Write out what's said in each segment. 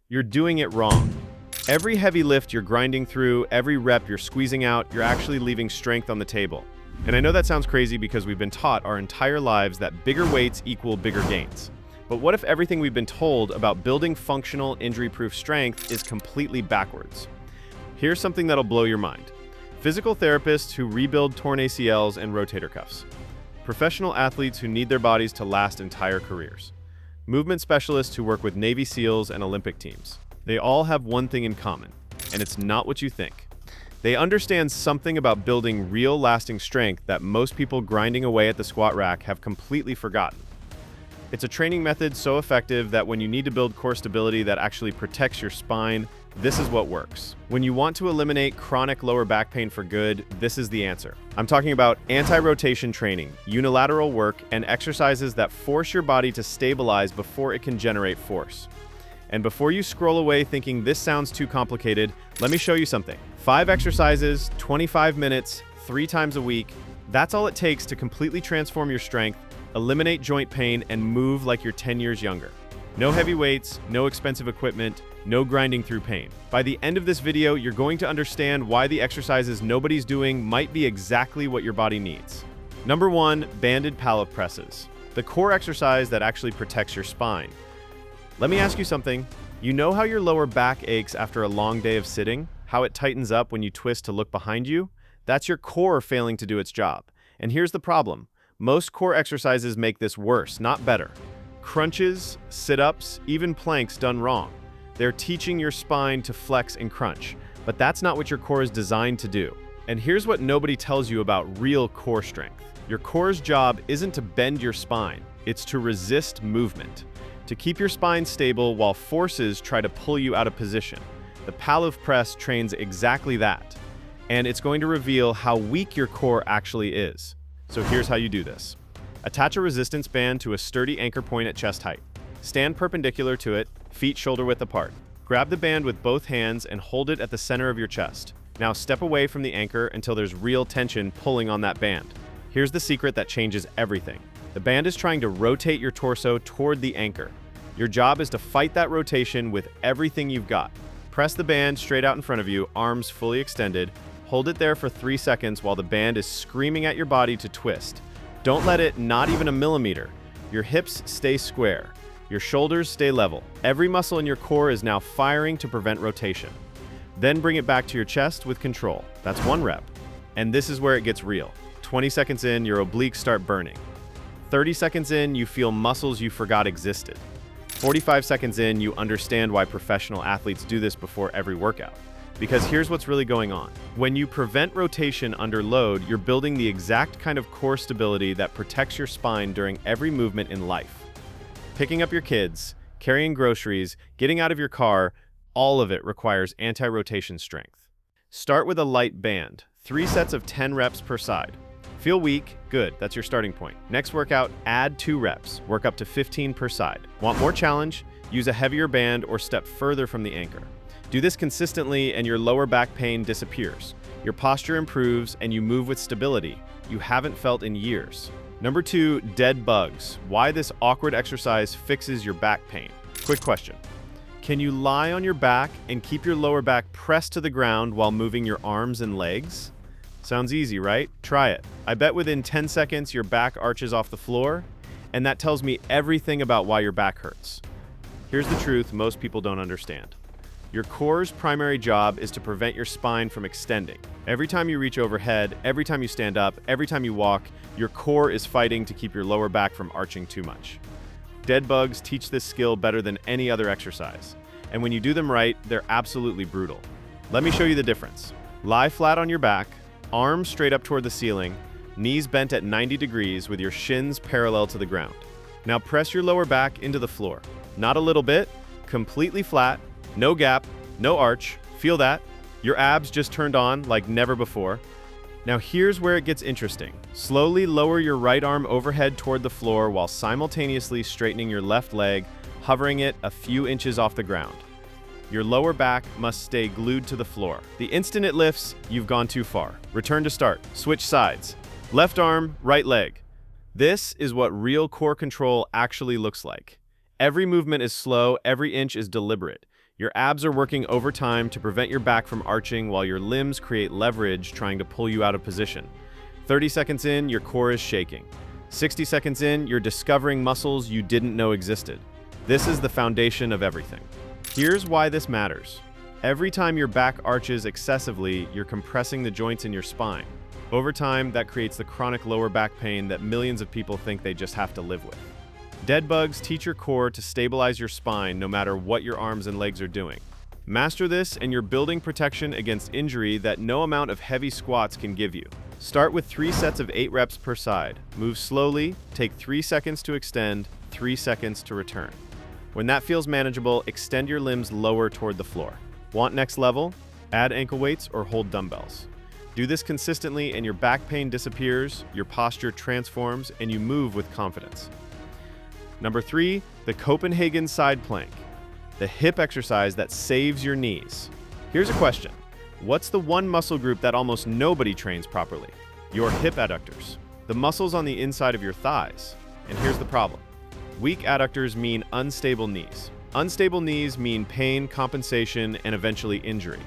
You're doing it wrong. Every heavy lift you're grinding through, every rep you're squeezing out, you're actually leaving strength on the table. And I know that sounds crazy because we've been taught our entire lives that bigger weights equal bigger gains. But what if everything we've been told about building functional, injury-proof strength is completely backwards? Here's something that'll blow your mind. Physical therapists who rebuild torn ACLs and rotator cuffs. Professional athletes who need their bodies to last entire careers. Movement specialists who work with Navy SEALs and Olympic teams. They all have one thing in common, and it's not what you think. They understand something about building real lasting strength that most people grinding away at the squat rack have completely forgotten. It's a training method so effective that when you need to build core stability that actually protects your spine, this is what works. When you want to eliminate chronic lower back pain for good, this is the answer. I'm talking about anti-rotation training, unilateral work, and exercises that force your body to stabilize before it can generate force. And before you scroll away thinking this sounds too complicated, let me show you something. 5 exercises, 25 minutes, 3 times a week. That's all it takes to completely transform your strength, eliminate joint pain, and move like you're 10 years younger. No heavy weights, no expensive equipment, no grinding through pain. By the end of this video, you're going to understand why the exercises nobody's doing might be exactly what your body needs. Number 1, banded pallet presses. The core exercise that actually protects your spine. Let me ask you something. You know how your lower back aches after a long day of sitting? How it tightens up when you twist to look behind you? That's your core failing to do its job. And here's the problem. Most core exercises make this worse, not better. Crunches, sit-ups, even planks done wrong. They're teaching your spine to flex and crunch, but that's not what your core is designed to do. And here's what nobody tells you about real core strength. Your core's job isn't to bend your spine, it's to resist movement, to keep your spine stable while forces try to pull you out of position. The Pallof press trains exactly that, and it's going to reveal how weak your core actually is. So here's how you do this. Attach a resistance band to a sturdy anchor point at chest height. Stand perpendicular to it, feet shoulder width apart. Grab the band with both hands and hold it at the center of your chest. Now step away from the anchor until there's real tension pulling on that band. Here's the secret that changes everything. The band is trying to rotate your torso toward the anchor. Your job is to fight that rotation with everything you've got. Press the band straight out in front of you, arms fully extended. Hold it there for 3 seconds while the band is screaming at your body to twist. Don't let it not even a millimeter. Your hips stay square. Your shoulders stay level. Every muscle in your core is now firing to prevent rotation. Then bring it back to your chest with control. That's 1 rep. And this is where it gets real. 20 seconds in, your obliques start burning. 30 seconds in, you feel muscles you forgot existed. 45 seconds in, you understand why professional athletes do this before every workout. Because here's what's really going on. When you prevent rotation under load, you're building the exact kind of core stability that protects your spine during every movement in life. Picking up your kids, carrying groceries, getting out of your car, all of it requires anti-rotation strength. Start with a light band, 3 sets of 10 reps per side. Feel weak? Good, that's your starting point. Next workout, add 2 reps, work up to 15 per side. Want more challenge? Use a heavier band or step further from the anchor. Do this consistently and your lower back pain disappears. Your posture improves and you move with stability you haven't felt in years. Number 2, dead bugs. Why this awkward exercise fixes your back pain. Quick question. Can you lie on your back and keep your lower back pressed to the ground while moving your arms and legs? Sounds easy, right? Try it. I bet within 10 seconds your back arches off the floor, and that tells me everything about why your back hurts. Here's the truth most people don't understand. Your core's primary job is to prevent your spine from extending. Every time you reach overhead, every time you stand up, every time you walk, your core is fighting to keep your lower back from arching too much. Dead bugs teach this skill better than any other exercise. And when you do them right, they're absolutely brutal. Let me show you the difference. Lie flat on your back, arms straight up toward the ceiling, knees bent at 90 degrees with your shins parallel to the ground. Now press your lower back into the floor. Not a little bit, completely flat, no gap, no arch. Feel that? Your abs just turned on like never before. Now here's where it gets interesting. Slowly lower your right arm overhead toward the floor while simultaneously straightening your left leg, hovering it a few inches off the ground. Your lower back must stay glued to the floor. The instant it lifts, you've gone too far. Return to start. Switch sides. Left arm, right leg. This is what real core control actually looks like. Every movement is slow, every inch is deliberate. Your abs are working overtime to prevent your back from arching while your limbs create leverage trying to pull you out of position. 30 seconds in, your core is shaking. 60 seconds in, you're discovering muscles you didn't know existed. This is the foundation of everything. Here's why this matters. Every time your back arches excessively, you're compressing the joints in your spine. Over time, that creates the chronic lower back pain that millions of people think they just have to live with. Dead bugs teach your core to stabilize your spine no matter what your arms and legs are doing. Master this and you're building protection against injury that no amount of heavy squats can give you. Start with 3 sets of 8 reps per side. Move slowly, take 3 seconds to extend, 3 seconds to return. When that feels manageable, extend your limbs lower toward the floor. Want next level? Add ankle weights or hold dumbbells. Do this consistently and your back pain disappears, your posture transforms, and you move with confidence. Number 3, the Copenhagen side plank, the hip exercise that saves your knees. Here's a question. What's the one muscle group that almost nobody trains properly? Your hip adductors, the muscles on the inside of your thighs. And here's the problem. Weak adductors mean unstable knees. Unstable knees mean pain, compensation, and eventually injury.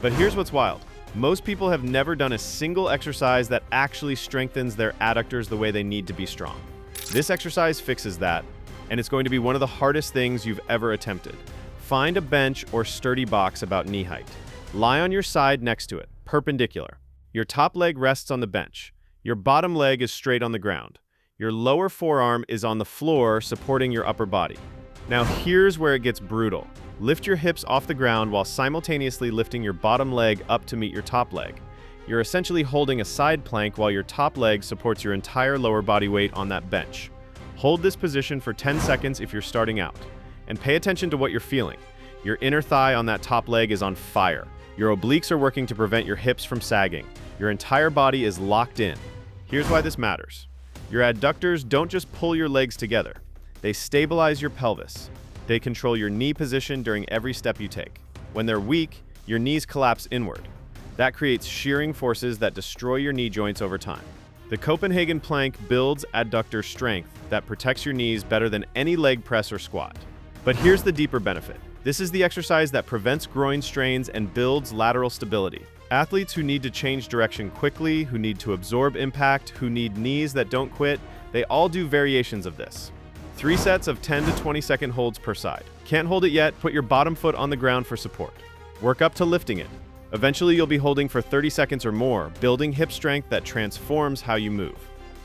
But here's what's wild. Most people have never done a single exercise that actually strengthens their adductors the way they need to be strong. This exercise fixes that, and it's going to be one of the hardest things you've ever attempted. Find a bench or sturdy box about knee height. Lie on your side next to it, perpendicular. Your top leg rests on the bench. Your bottom leg is straight on the ground. Your lower forearm is on the floor, supporting your upper body. Now here's where it gets brutal. Lift your hips off the ground while simultaneously lifting your bottom leg up to meet your top leg. You're essentially holding a side plank while your top leg supports your entire lower body weight on that bench. Hold this position for 10 seconds if you're starting out. And pay attention to what you're feeling. Your inner thigh on that top leg is on fire. Your obliques are working to prevent your hips from sagging. Your entire body is locked in. Here's why this matters. Your adductors don't just pull your legs together. They stabilize your pelvis. They control your knee position during every step you take. When they're weak, your knees collapse inward. That creates shearing forces that destroy your knee joints over time. The Copenhagen plank builds adductor strength that protects your knees better than any leg press or squat. But here's the deeper benefit. This is the exercise that prevents groin strains and builds lateral stability. Athletes who need to change direction quickly, who need to absorb impact, who need knees that don't quit, they all do variations of this. 3 sets of 10 to 20-second holds per side. Can't hold it yet? Put your bottom foot on the ground for support. Work up to lifting it. Eventually, you'll be holding for 30 seconds or more, building hip strength that transforms how you move.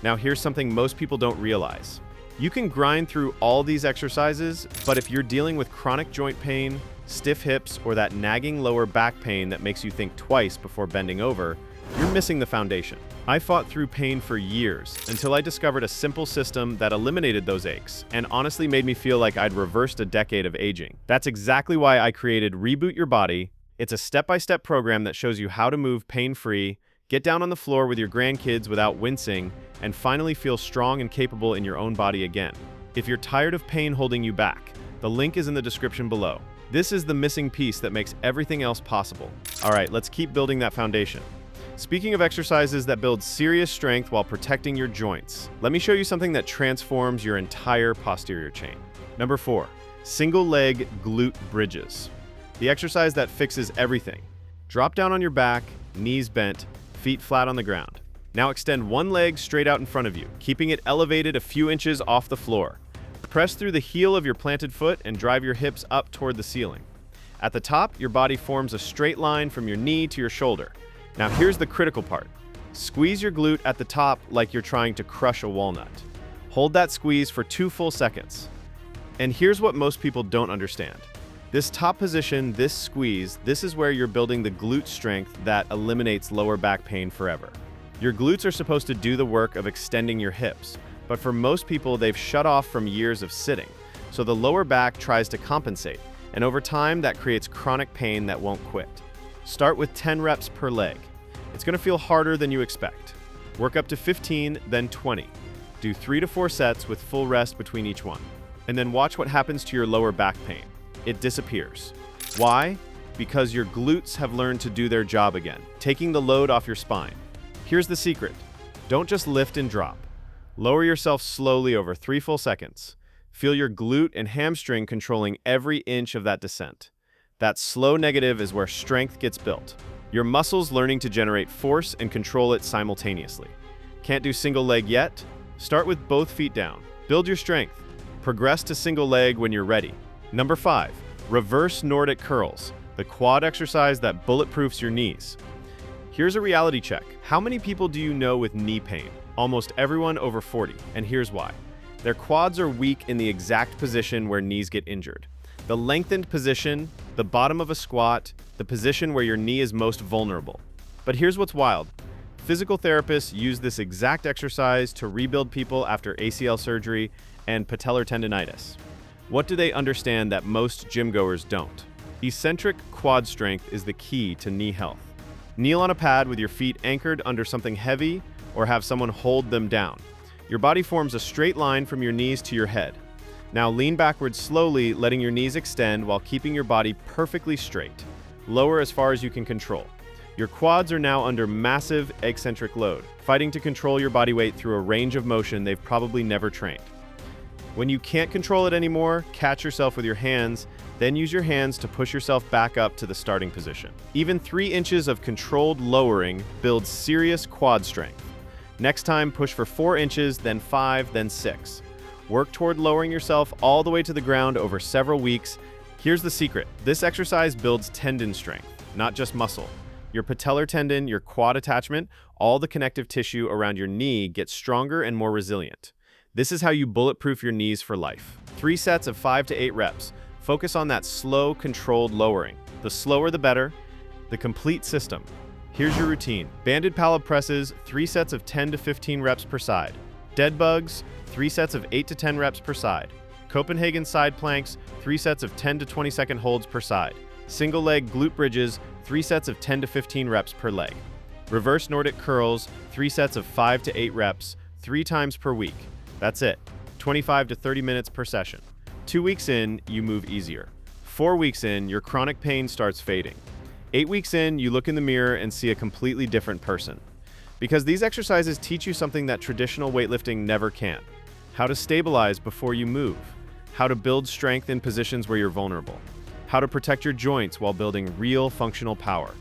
Now, here's something most people don't realize. You can grind through all these exercises, but if you're dealing with chronic joint pain, stiff hips, or that nagging lower back pain that makes you think twice before bending over, you're missing the foundation. I fought through pain for years until I discovered a simple system that eliminated those aches and honestly made me feel like I'd reversed a decade of aging. That's exactly why I created Reboot Your Body. It's a step-by-step program that shows you how to move pain-free, get down on the floor with your grandkids without wincing, and finally feel strong and capable in your own body again. If you're tired of pain holding you back, the link is in the description below. This is the missing piece that makes everything else possible. All right, let's keep building that foundation. Speaking of exercises that build serious strength while protecting your joints, let me show you something that transforms your entire posterior chain. Number 4, single leg glute bridges. The exercise that fixes everything. Drop down on your back, knees bent, feet flat on the ground. Now extend one leg straight out in front of you, keeping it elevated a few inches off the floor. Press through the heel of your planted foot and drive your hips up toward the ceiling. At the top, your body forms a straight line from your knee to your shoulder. Now here's the critical part. Squeeze your glute at the top like you're trying to crush a walnut. Hold that squeeze for 2 full seconds. And here's what most people don't understand. This top position, this squeeze, this is where you're building the glute strength that eliminates lower back pain forever. Your glutes are supposed to do the work of extending your hips, but for most people, they've shut off from years of sitting. So the lower back tries to compensate, and over time, that creates chronic pain that won't quit. Start with 10 reps per leg. It's going to feel harder than you expect. Work up to 15, then 20. Do 3 to 4 sets with full rest between each one. And then watch what happens to your lower back pain. It disappears. Why? Because your glutes have learned to do their job again, taking the load off your spine. Here's the secret. Don't just lift and drop. Lower yourself slowly over 3 full seconds. Feel your glute and hamstring controlling every inch of that descent. That slow negative is where strength gets built. Your muscles learning to generate force and control it simultaneously. Can't do single leg yet? Start with both feet down. Build your strength. Progress to single leg when you're ready. Number 5, reverse Nordic curls, the quad exercise that bulletproofs your knees. Here's a reality check. How many people do you know with knee pain? Almost everyone over 40, and here's why. Their quads are weak in the exact position where knees get injured. The lengthened position, the bottom of a squat, the position where your knee is most vulnerable. But here's what's wild. Physical therapists use this exact exercise to rebuild people after ACL surgery and patellar tendonitis. What do they understand that most gym goers don't? Eccentric quad strength is the key to knee health. Kneel on a pad with your feet anchored under something heavy or have someone hold them down. Your body forms a straight line from your knees to your head. Now lean backwards slowly, letting your knees extend while keeping your body perfectly straight. Lower as far as you can control. Your quads are now under massive eccentric load, fighting to control your body weight through a range of motion they've probably never trained. When you can't control it anymore, catch yourself with your hands, then use your hands to push yourself back up to the starting position. Even 3 inches of controlled lowering builds serious quad strength. Next time, push for 4 inches, then 5, then 6. Work toward lowering yourself all the way to the ground over several weeks. Here's the secret. This exercise builds tendon strength, not just muscle. Your patellar tendon, your quad attachment, all the connective tissue around your knee gets stronger and more resilient. This is how you bulletproof your knees for life. 3 sets of 5 to 8 reps. Focus on that slow, controlled lowering. The slower, the better. The complete system. Here's your routine. Banded pallet presses, 3 sets of 10 to 15 reps per side. Dead bugs, 3 sets of 8 to 10 reps per side. Copenhagen side planks, 3 sets of 10 to 20 second holds per side. Single leg glute bridges, 3 sets of 10 to 15 reps per leg. Reverse Nordic curls, 3 sets of 5 to 8 reps, 3 times per week. That's it. 25 to 30 minutes per session. 2 weeks in, you move easier. 4 weeks in, your chronic pain starts fading. 8 weeks in, you look in the mirror and see a completely different person. Because these exercises teach you something that traditional weightlifting never can. How to stabilize before you move. How to build strength in positions where you're vulnerable. How to protect your joints while building real functional power.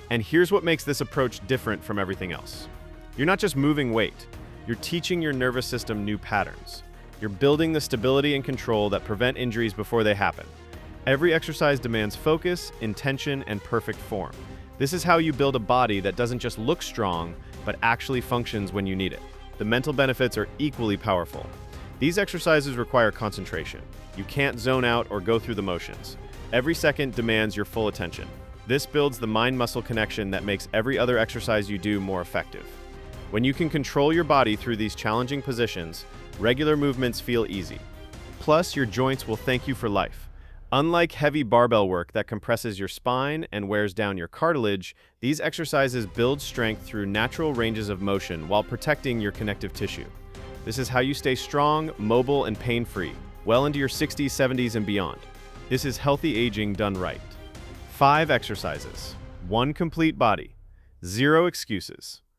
And here's what makes this approach different from everything else. You're not just moving weight. You're teaching your nervous system new patterns. You're building the stability and control that prevent injuries before they happen. Every exercise demands focus, intention, and perfect form. This is how you build a body that doesn't just look strong, but actually functions when you need it. The mental benefits are equally powerful. These exercises require concentration. You can't zone out or go through the motions. Every second demands your full attention. This builds the mind-muscle connection that makes every other exercise you do more effective. When you can control your body through these challenging positions, regular movements feel easy. Plus, your joints will thank you for life. Unlike heavy barbell work that compresses your spine and wears down your cartilage, these exercises build strength through natural ranges of motion while protecting your connective tissue. This is how you stay strong, mobile, and pain-free, well into your 60s, 70s, and beyond. This is healthy aging done right. 5 exercises, 1 complete body, 0 excuses.